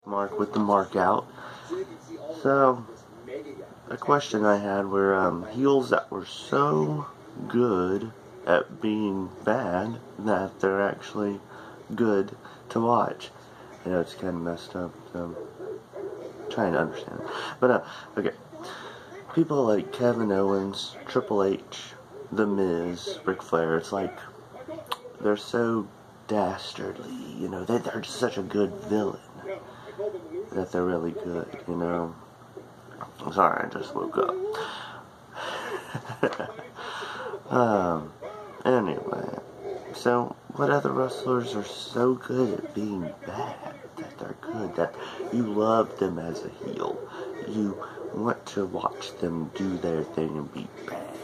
Mark with the mark out. So, a question I had were heels that were so good at being bad that they're actually good to watch. I know it's kind of messed up, so I'm trying to understand it. But, okay. People like Kevin Owens, Triple H, The Miz, Ric Flair, it's like they're so dastardly, they're just such a good villain that they're really good, I'm sorry, I just woke up. Anyway, so what other wrestlers are so good at being bad that they're good, that you love them as a heel? You want to watch them do their thing and be bad.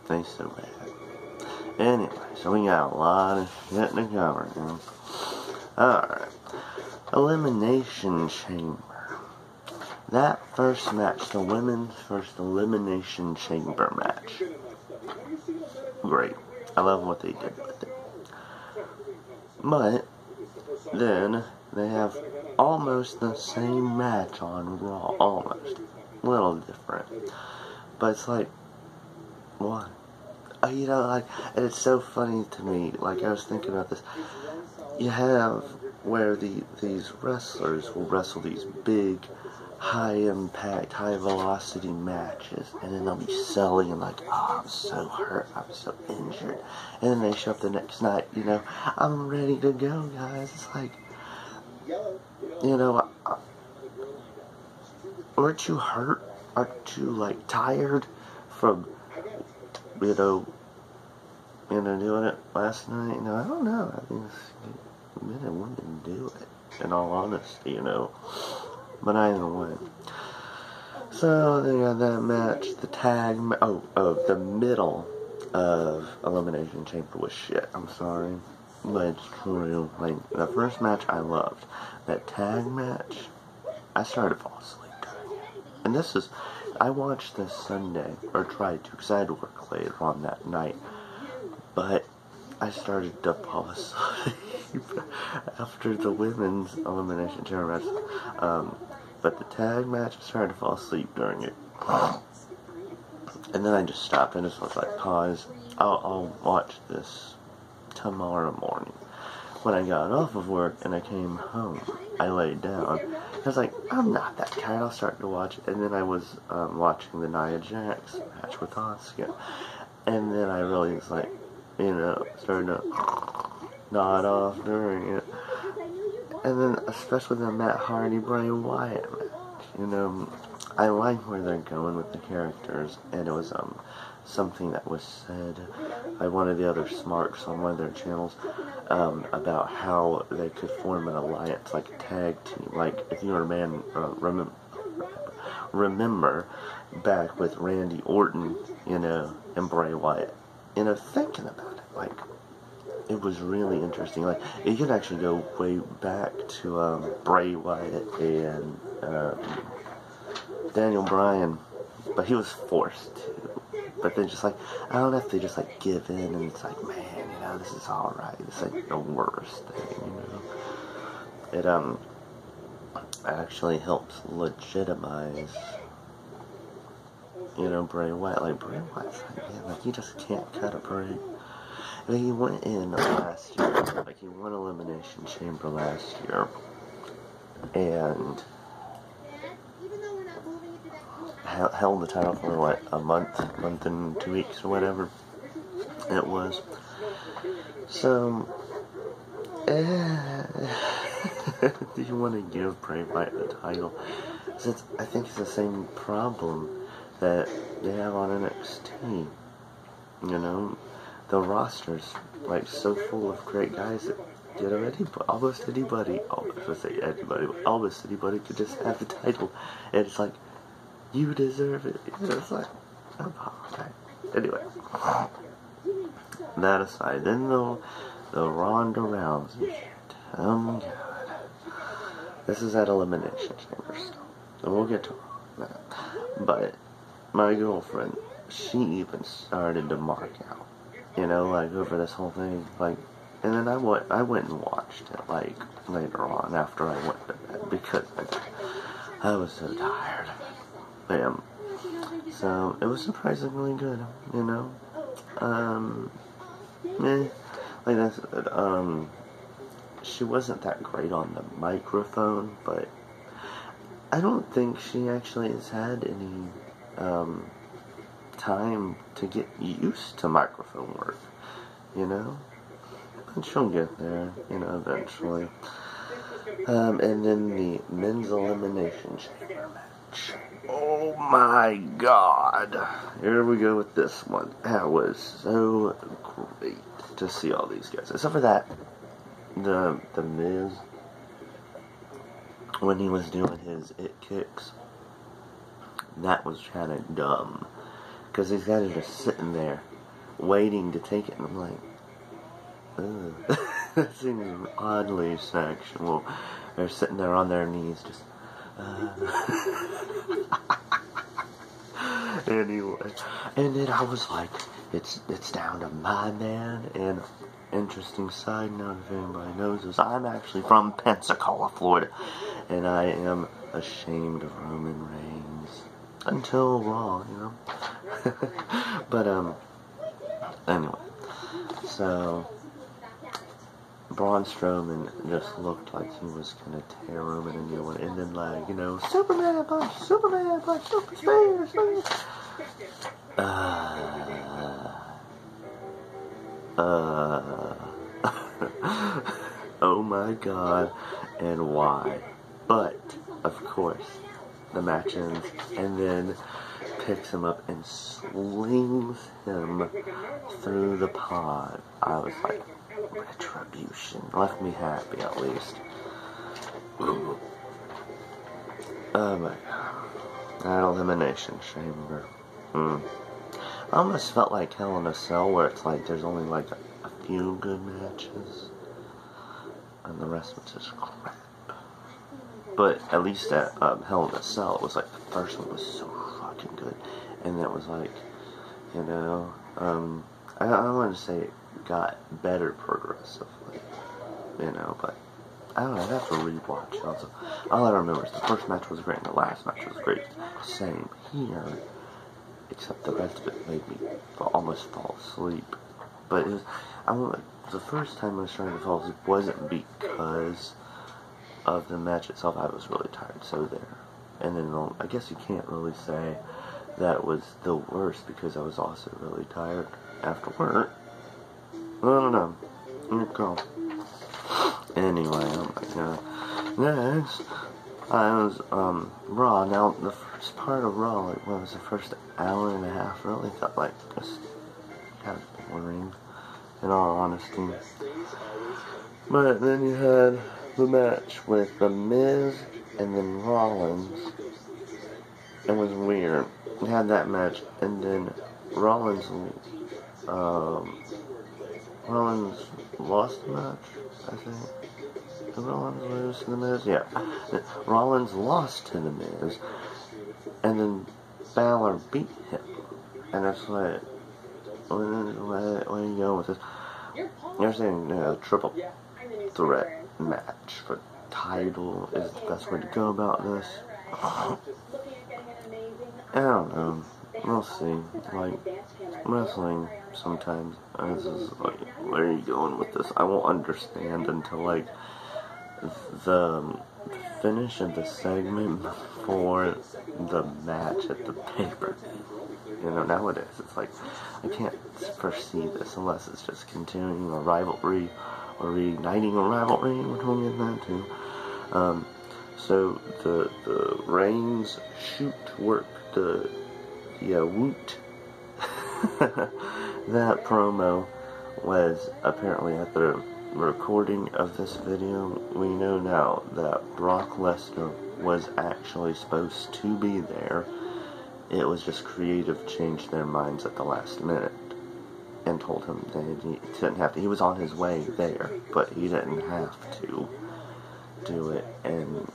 They're so bad. Anyway, so we got a lot of shit to cover here. Alright. Elimination Chamber. That first match, the women's first Elimination Chamber match. Great. I love what they did with it. But then they have almost the same match on Raw. Almost. A little different. But it's like, what? And it's so funny to me, I was thinking about this. You have where these wrestlers will wrestle these big, high-impact, high-velocity matches, and then they'll be selling and I'm so hurt, I'm so injured, and then they show up the next night, I'm ready to go, guys. It's like, aren't you hurt? Aren't you, tired from, doing it last night? I don't know. I mean, men and women do it, in all honesty, But either way. So, they got that match, the tag, the middle of Elimination Chamber was shit. I'm sorry. But it's true. The first match I loved. That tag match, I started to fall asleep during it. And I watched this Sunday, or tried to, because I had to work later on that night. But I started to fall asleep after the women's Elimination Chamber match. But the tag match, I started to fall asleep during it. And then I just stopped and just was like, pause. I'll watch this tomorrow morning. When I got off of work and I came home, I laid down. I was like, I'm not that tired, I'll start to watch it. And then I was watching the Nia Jax match with Asuka. And then I really was like, started to nod off during it. And then, especially the Matt Hardy Bray Wyatt match, I like where they're going with the characters, and it was something that was said by one of the other smarks on one of their channels about how they could form an alliance, like a tag team. If you're a man, remember back with Randy Orton, and Bray Wyatt. Thinking about it, it was really interesting. You could actually go way back to Bray Wyatt and Daniel Bryan, but he was forced to. But then I don't know if they just give in, and it's man, this is alright. It's the worst thing, It actually helps legitimize, Bray Wyatt. Bray Wyatt's man, he just can't cut a break. He went in last year, he won Elimination Chamber last year, and held the title for, a month and 2 weeks or whatever it was. So, do you want to give Bray Wyatt the title? I think it's the same problem that they have on NXT, The roster's, so full of great guys that, almost anybody could just have the title, and it's you deserve it. It's oh, okay. Anyway, that aside, then the Ronda Rousey shit. Oh my god. This is at Elimination Chamber still. So we'll get to that. But my girlfriend, she even started to mark out. Over this whole thing. And then I went and watched it, like, later on after I went to bed, because I was so tired. Bam. So, it was surprisingly good, you know? Like I said, she wasn't that great on the microphone, but I don't think she actually has had any, time to get used to microphone work, you know? And she'll get there, you know, eventually. And then the men's Elimination Chamber match. Oh my god. Here we go with this one. That was so great to see all these guys. Except for that, the Miz, when he was doing his it kicks, that was kind of dumb. Because these guys are just sitting there, waiting to take it, and I'm like, ugh. That seems oddly sexual. They're sitting there on their knees, just, Anyway, and then I was like, it's down to my man. And interesting side note, if anybody knows this, I'm actually from Pensacola, Florida, and I am ashamed of Roman Reigns until Raw, you know. But anyway, so Braun Strowman just looked like he was gonna tear Roman a new one, and then, like, you know, Superman punch, super spear. Oh my god, and why? But of course, the match ends, and then picks him up and slings him through the pod. I was like, retribution. Left me happy, at least. Oh my god. That Elimination Chamber. I almost felt like Hell in a Cell, where it's like there's only like a few good matches, and the rest was just crap. But at least at Hell in a Cell, it was like the first one was so fucking good, and it was like, you know, I want to say it got better progressively, you know, but I don't know, I'd have to rewatch it. Also, all I remember is the first match was great and the last match was great. Same here, except the rest of it made me almost fall asleep. But it was, the first time I was trying to fall asleep wasn't because of the match itself. I was really tired, so there. And then I guess you can't really say that was the worst, because I was also really tired after work. I don't know. Okay. Anyway, oh my god. Next, I was, Raw. Now, the first part of Raw, like, what was the first hour and a half, really felt like just kind of boring, in all honesty. But then you had the match with The Miz and then Rollins. It was weird. We had that match, and then Rollins lost the match, I think. Did Rollins lose to The Miz? Yeah. Rollins lost to The Miz, and then Balor beat him. And it's like, where are you going with this? You're saying triple threat match for title is the best way to go about this? I don't know. We'll see. Like, wrestling sometimes is like, where are you going with this? I won't understand until, like, the finish of the segment before the match at the pay-per-view. You know, nowadays it's like, I can't foresee this unless it's just continuing a rivalry or reigniting a rivalry. We're talking about that too. So the Reigns shoot work, the woot, that promo was apparently at the recording of this video. We know now that Brock Lesnar was actually supposed to be there. It was just creative changed their minds at the last minute and told him that he didn't have to. He was on his way there, but he didn't have to do it. And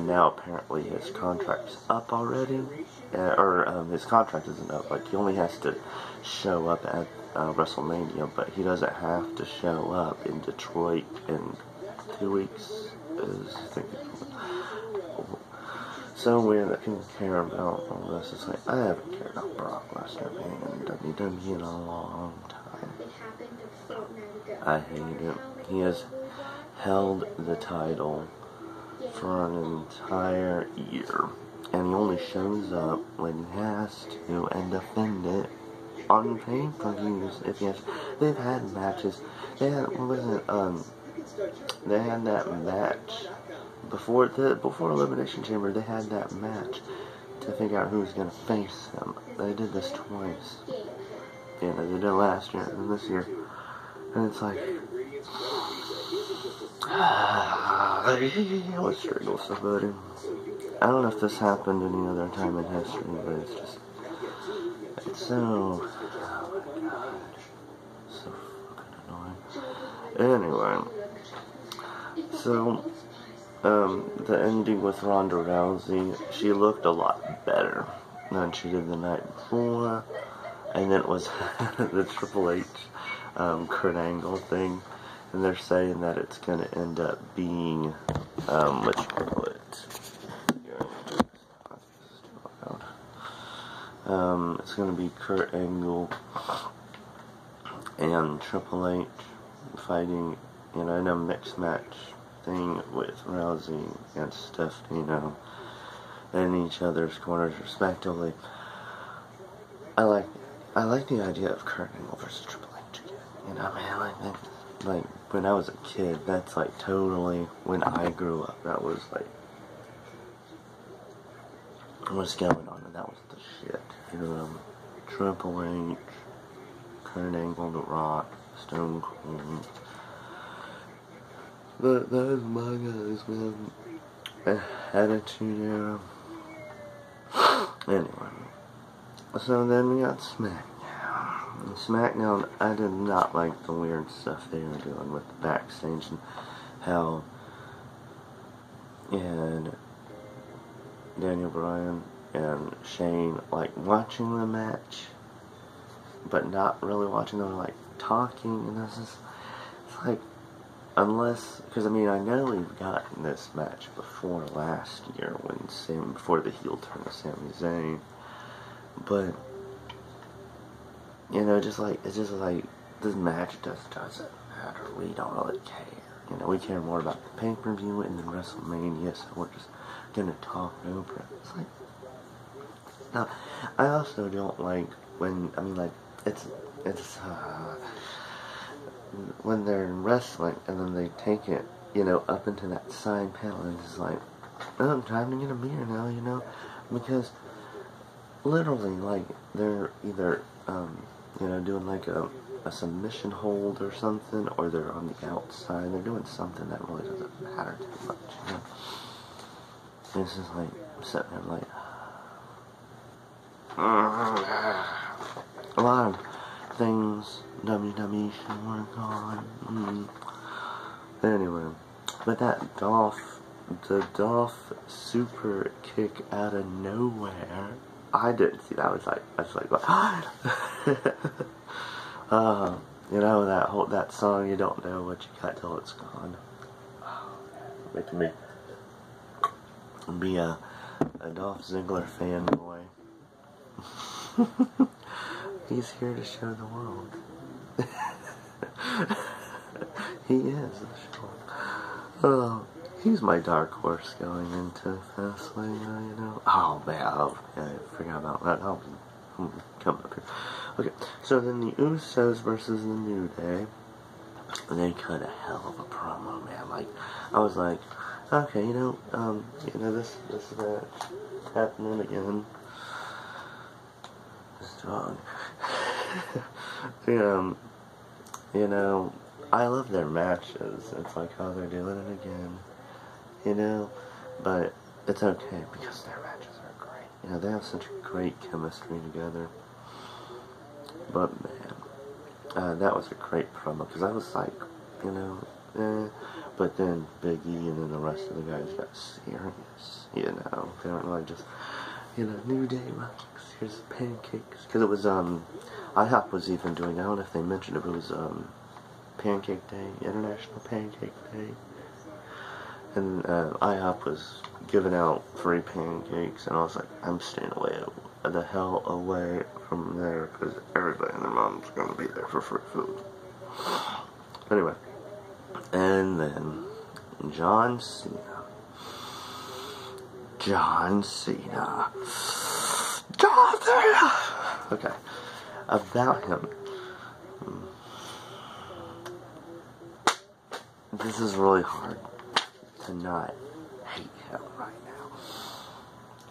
now apparently his contract's up already, or his contract isn't up. Like, he only has to show up at WrestleMania, but he doesn't have to show up in Detroit in 2 weeks. So weird that people care about all this. It's like, I haven't cared about Brock Lesnar being in WWE in a long time. I hate it. He has held the title for an entire year, and he only shows up when he has to and defend it on pay-per-views. If he has, they've had matches. They had they had that match before Elimination Chamber. They had that match to figure out who was gonna face him. They did this twice. Yeah, they did it last year and this year, and it's like. Let's strangle somebody. I don't know if this happened any other time in history, but it's so, oh my god, so fucking annoying. Anyway, so, the ending with Ronda Rousey, she looked a lot better than she did the night before, and then it was the Triple H, Kurt Angle thing. And they're saying that it's going to end up being, it's going to be Kurt Angle and Triple H fighting, in a mixed match thing with Rousey and Stephanie, in each other's corners respectively. I like the idea of Kurt Angle versus Triple H again, like, when I was a kid, that's, like, totally, when I grew up, that was, like, what's going on, and that was the shit, Triple H, Kurt Angle, The Rock, Stone Cold, those my guys, man, Attitude Era. Anyway, so then we got SmackDown. SmackDown, I did not like the weird stuff they were doing with the backstage and how and Daniel Bryan and Shane, like, watching the match, but not really watching them, like, talking, and this is, it's like, unless, because, I know we've gotten this match before last year, before the heel turn of Sami Zayn, but, it's just like, this match just doesn't matter. We don't really care. We care more about the pay-per-view and then WrestleMania, so we're just gonna talk over it. It's like, now, I also don't like when, it's when they're in wrestling and then they take it, up into that side panel and it's like, oh, time to get a beer now, because literally, like, they're either, doing like a submission hold or something, or they're on the outside. They're doing something that really doesn't matter too much, It's just like, I'm sitting there like, a lot of things WWE should work on. Anyway, but that the Dolph super kick out of nowhere, I didn't see that. I was like, that song, you don't know what you got till it's gone. Making me be a Dolph Ziggler fanboy. He's here to show the world. He is the show. He's my dark horse going into Fastlane, Oh, man, I forgot about that. I'll come up here. Okay, so then the Usos versus the New Day. They cut a hell of a promo, man. Like, I was like, okay, this match happening again. It's wrong. I love their matches. It's like, oh, they're doing it again. But it's okay because their matches are great. They have such great chemistry together. But man, that was a great promo because I was like, but then Big E and then the rest of the guys got serious. They weren't like just, New Day rocks, here's pancakes. Because it was, IHOP was even doing, I don't know if they mentioned it, but it was, Pancake Day, International Pancake Day. And, IHOP was giving out free pancakes, and I was like, I'm staying the hell away from there, because everybody and their mom's gonna be there for free food. Anyway. And then, John Cena. Okay. About him. This is really hard to not hate him right now.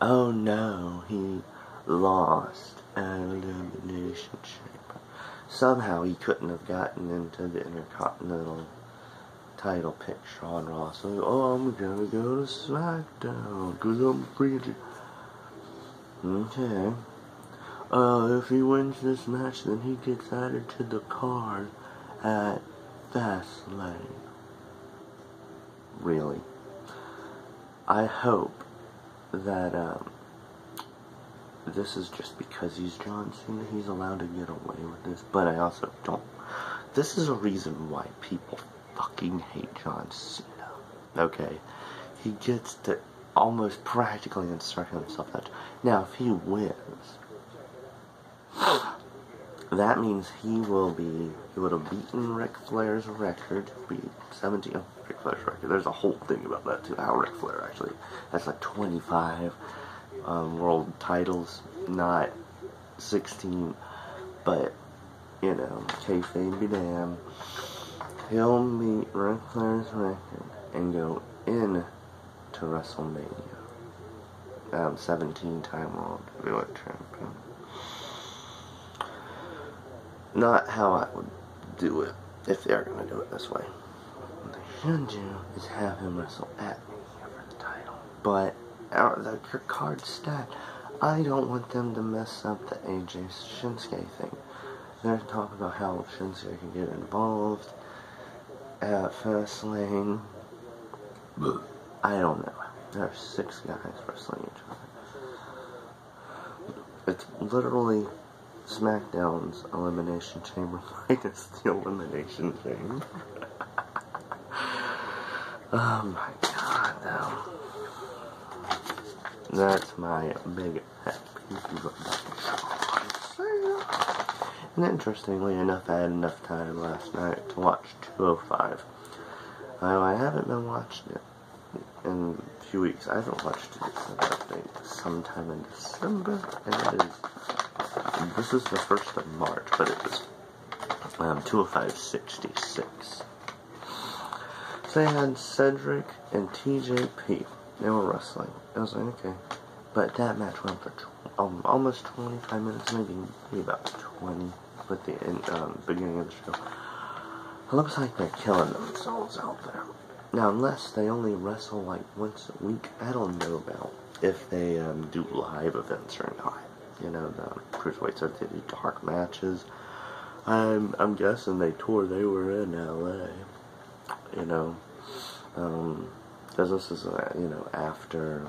Oh no, he lost Elimination Chamber. Somehow he couldn't have gotten into the Intercontinental title picture on Raw. So, I'm gonna go to SmackDown, because I'm free to... Okay. If he wins this match, then he gets added to the card at Fastlane. Really? I hope that, this is just because he's John Cena, he's allowed to get away with this, but I also don't. This is a reason why people fucking hate John Cena. Okay? He gets to almost practically insert himself out. Now, if he wins, that means he would have beaten Ric Flair's record, be 17, Ric Flair's record, there's a whole thing about that too, how Ric Flair actually has like 25 world titles, not 16, but, kayfabe be damned, he'll meet Ric Flair's record and go into WrestleMania, 17-time world heavyweight champion. Not how I would do it, if they're going to do it this way. What they should do is have him wrestle at Mania for the title. But, the card stacked. I don't want them to mess up the AJ Shinsuke thing. They're talking about how Shinsuke can get involved at Fastlane. I don't know. There are 6 guys wrestling each other. It's literally SmackDown's Elimination Chamber minus the Elimination Chamber. Oh my god, no. That's my big pet peeve about John. And interestingly enough, I had enough time last night to watch 205. I haven't been watching it in a few weeks. I haven't watched it since I think sometime in December, and this is the 1st of March, but it was 205.66. So they had Cedric and TJP. They were wrestling. I was like, okay. But that match went for almost 25 minutes, maybe about 20 with the beginning of the show. It looks like they're killing themselves out there. Now, unless they only wrestle like once a week, I don't know about if they do live events or not. The cruiserweights are they do dark matches. I'm guessing they were in LA. Because this is after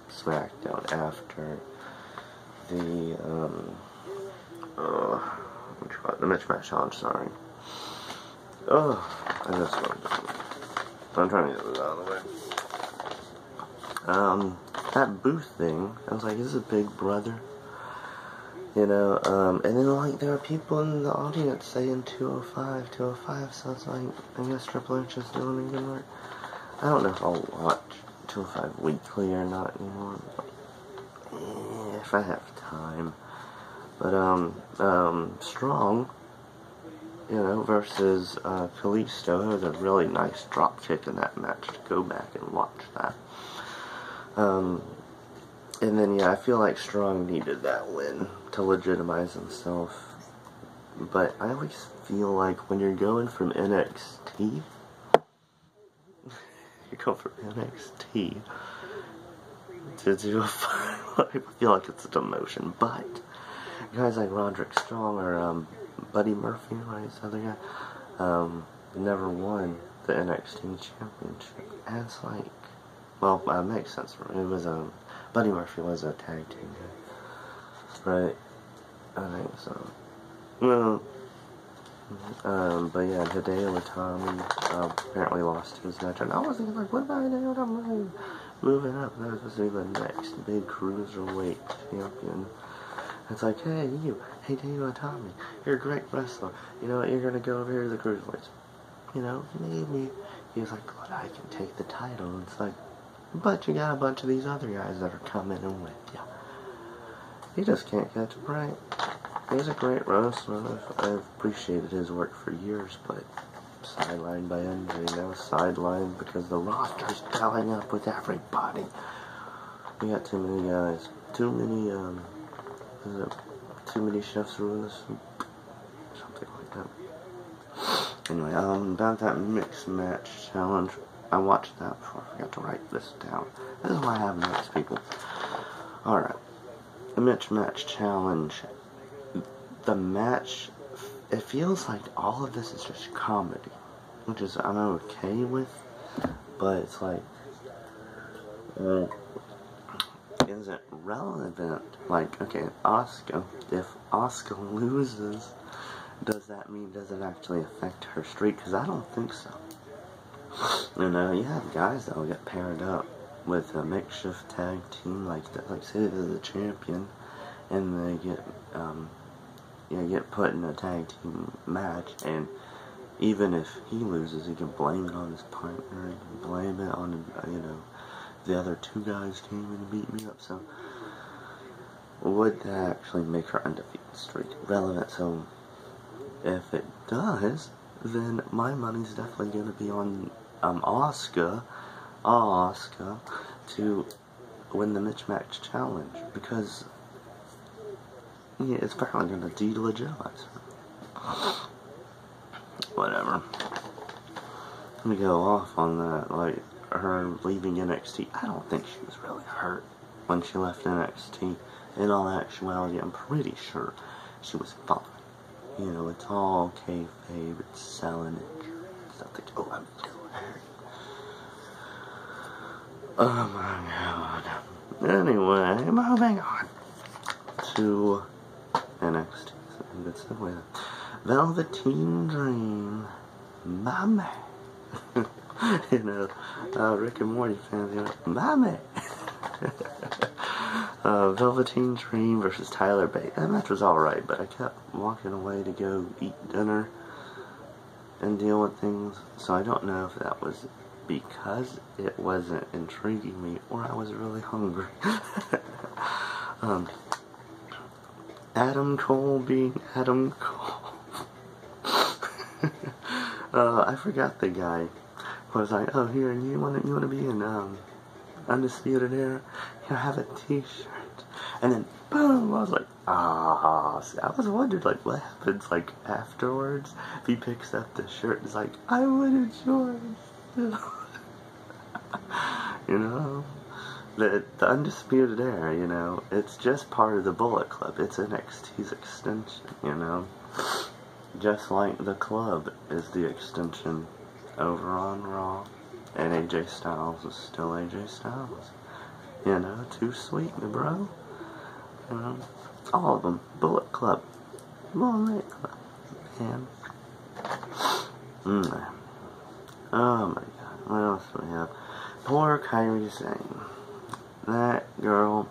SmackDown, after the the Mismatch Challenge. Sorry. I just I'm trying to get this out of the way. That booth thing, I was like, this is Big Brother. And then, there are people in the audience saying 205, so it's like, I guess Triple H is doing good work. I don't know if I'll watch 205 weekly or not anymore, but, if I have time. But, Strong, versus, Kalisto. It was a really nice drop kick in that match, to go back and watch that. And then, I feel like Strong needed that win to legitimize himself. But I always feel like when you're going from NXT, you go from NXT to do a final, I feel like it's a demotion. But guys like Roderick Strong or Buddy Murphy, right, this other guy, never won the NXT championship. And it's like, well, makes sense for me. It was, Buddy Murphy was a tag team guy. Right? I think so. Well, but yeah, Hideo Itami apparently lost his match, and I was thinking, like, what about Hideo Itami moving up? That was supposed to be the next big cruiserweight champion. It's like, hey, Hideo Itami, you're a great wrestler. You know what, you're gonna go over here to the cruiserweights. You know, maybe. He's like, but I can take the title. It's like, but you got a bunch of these other guys that are coming in with you. He just can't catch a break. He's a great wrestler. I've appreciated his work for years, but sidelined by injury. Now sidelined because the roster's filling up with everybody. We got too many guys. Too many chefs ruin the soup. Something like that. Anyway, about that mixed match challenge. I watched that before I forgot to write this down. This is why I have notes, people. Alright. The mixed match challenge. The match, it feels like all of this is just comedy. Which is, I'm okay with. But it's like, is it relevant? Like, okay, Asuka, if Asuka loses, does that mean, does it actually affect her streak? Because I don't think so. You know, you have guys that will get paired up with a makeshift tag team, like say they're the champion, and they get, get put in a tag team match, and even if he loses, he can blame it on his partner, he can blame it on, the other two guys came in and beat me up. So, would that actually make her undefeated streak relevant? So, if it does, then my money's definitely going to be on Asuka to win the mismatch challenge, because it's apparently going to delegitimize her. Whatever. Let me go off on that, like, her leaving NXT. I don't think she was really hurt when she left NXT. In all actuality, I'm pretty sure she was fine. You know, it's all kayfabe, it's selling it, stuff like, oh, I'm so hurt. Oh my god. Anyway, moving on to NXT. Good stuff with it. Velveteen Dream. My man. Rick and Morty fans, my man. Velveteen Dream versus Tyler Bate. That match was alright, but I kept walking away to go eat dinner and deal with things, so I don't know if that was because it wasn't intriguing me or I was really hungry. Adam Cole being Adam Cole. I forgot the guy who was like, oh, here, you want to be in Undisputed Era? You have a t-shirt. And then, boom, I was like, see, I was wondering, like, what happens, like, afterwards? If he picks up the shirt, it's like, I wanted yours. The Undisputed Era, it's just part of the Bullet Club. It's NXT's extension, Just like the club is the extension over on Raw. And AJ Styles is still AJ Styles. Too sweet, bro. All of them. Bullet Club. Bullet Club. Man. Oh my god. What else do we have? Poor Kairi Sane. That girl,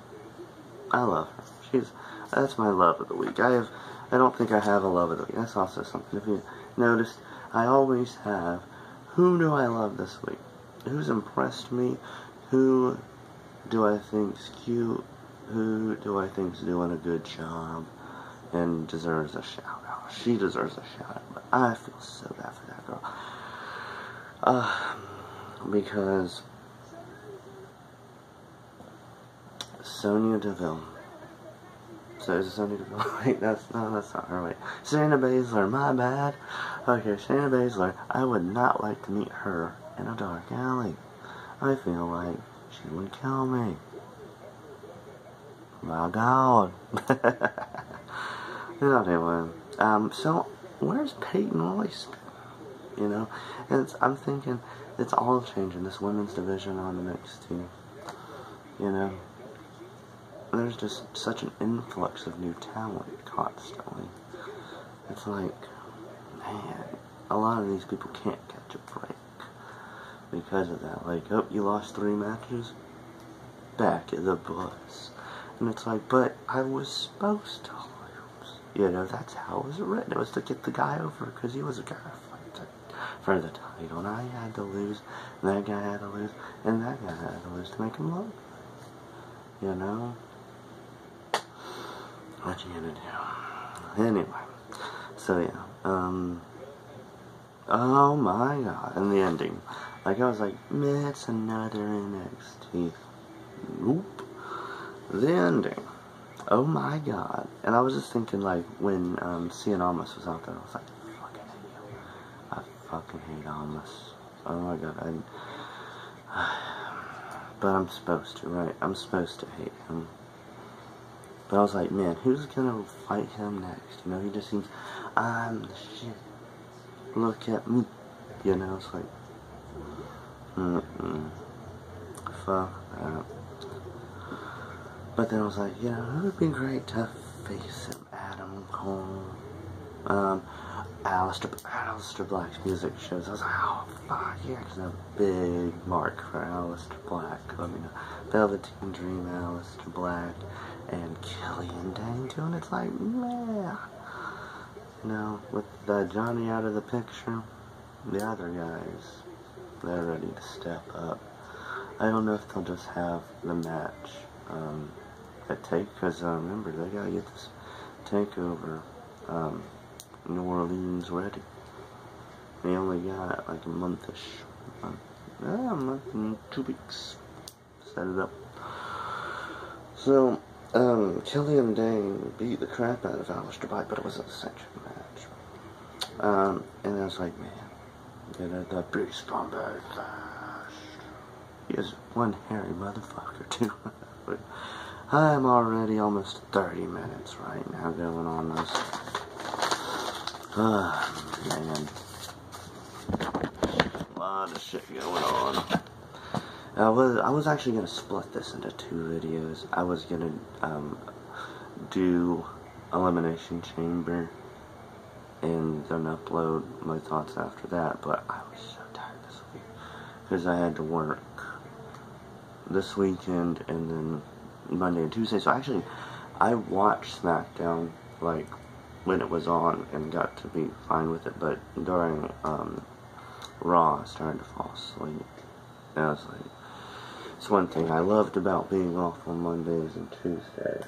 I love her. That's my love of the week. I don't think I have a love of the week. That's also something. If you noticed, I always have, who do I love this week? Who's impressed me? Who do I think's cute? Who do I think's doing a good job and deserves a shout out? She deserves a shout out, but I feel so bad for that girl. Because Sonya Deville. So is it Sonya Deville? Wait, that's not her. Wait, Shayna Baszler. My bad. Okay, Shayna Baszler. I would not like to meet her in a dark alley. I feel like she would kill me. My God. Anyway, so where's Peyton Royce? And I'm thinking, it's all changing. This women's division on NXT, you know, there's just such an influx of new talent constantly. It's like, man, a lot of these people can't catch a break because of that. Like, oh, you lost 3 matches? Back at the bus. And it's like, but I was supposed to lose. You know, that's how it was written. It was to get the guy over because he was a guy fighting for the title. And I had to lose, and that guy had to lose, and that guy had to lose to make him look. You know? What you gonna do? Anyway. So, yeah. Oh my god. And the ending. Like, I was like, man, it's another NXT. Nope. The ending. Oh my god. And I was just thinking, like, when Cien Almas was out there, I was like, I fucking hate him. I fucking hate Almas. Oh my god. But I'm supposed to, right? I'm supposed to hate him. But I was like, man, who's gonna fight him next? You know, he just seems, I'm the shit. Look at me. You know, it's like, fuck that. But then I was like, you know, it would be great to face him. Adam Cole, Aleister Black's music shows. I was like, oh, fuck yeah, because I'm a big mark for Aleister Black. I mean, Velveteen Dream, Aleister Black, and Killian Dane too. And it's like, man, you know, with Johnny out of the picture, the other guys, they're ready to step up. I don't know if they'll just have the match at because remember, they gotta get this takeover New Orleans ready. They only got like a month-ish. A month and 2 weeks. Set it up. So, Killian Dane beat the crap out of Aleister Black, but it was a second match. And I was like, man, you know, the Beast from Belfast. He is one hairy motherfucker, too. But I'm already almost 30 minutes right now going on this. Man. A lot of shit going on. I was actually going to split this into 2 videos. I was going to do Elimination Chamber and then upload my thoughts after that, but I was so tired this week because I had to work this weekend and then Monday and Tuesday. So actually, I watched SmackDown like when it was on and got to be fine with it, but during Raw, I started to fall asleep. And I was like, it's one thing I loved about being off on Mondays and Tuesdays.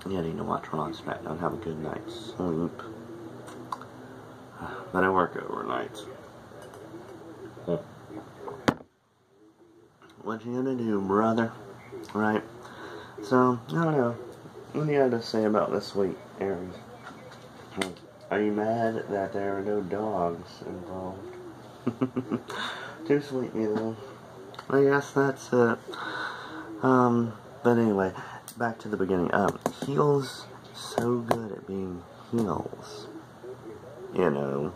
Getting to watch Raw and SmackDown, have a good night's sleep. But I work overnights. What you gonna do, brother? Right? So, I don't know. What do you have to say about this week, Aaron? Are you mad that there are no dogs involved? Too sleepy though. I guess that's it. But anyway, back to the beginning. Heels so good at being heels. You know.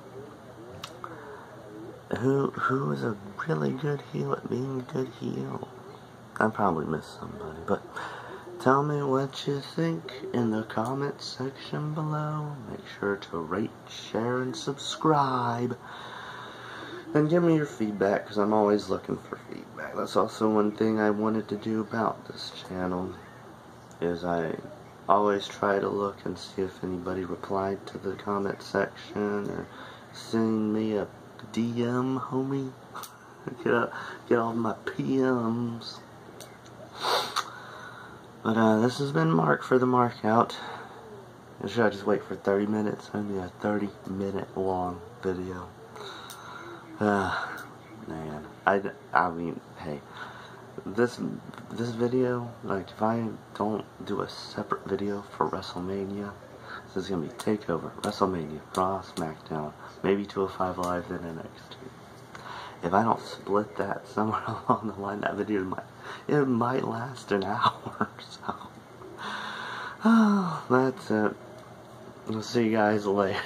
Who is a really good heel at being a good heel? I probably missed somebody, but tell me what you think in the comments section below. Make sure to rate, share, and subscribe. And give me your feedback, because I'm always looking for feedback. That's also one thing I wanted to do about this channel, is I always try to look and see if anybody replied to the comment section, or send me a DM, homie. Get all my PMs. But this has been Mark for the Mark Out. Or should I just wait for 30 minutes? Only a 30-minute long video. Man, I mean, hey, this video, like, if I don't do a separate video for WrestleMania, this is gonna be TakeOver, WrestleMania, Raw, SmackDown, maybe 205 Live, then NXT. If I don't split that somewhere along the line, that video might last an hour. So, that's it. I'll see you guys later.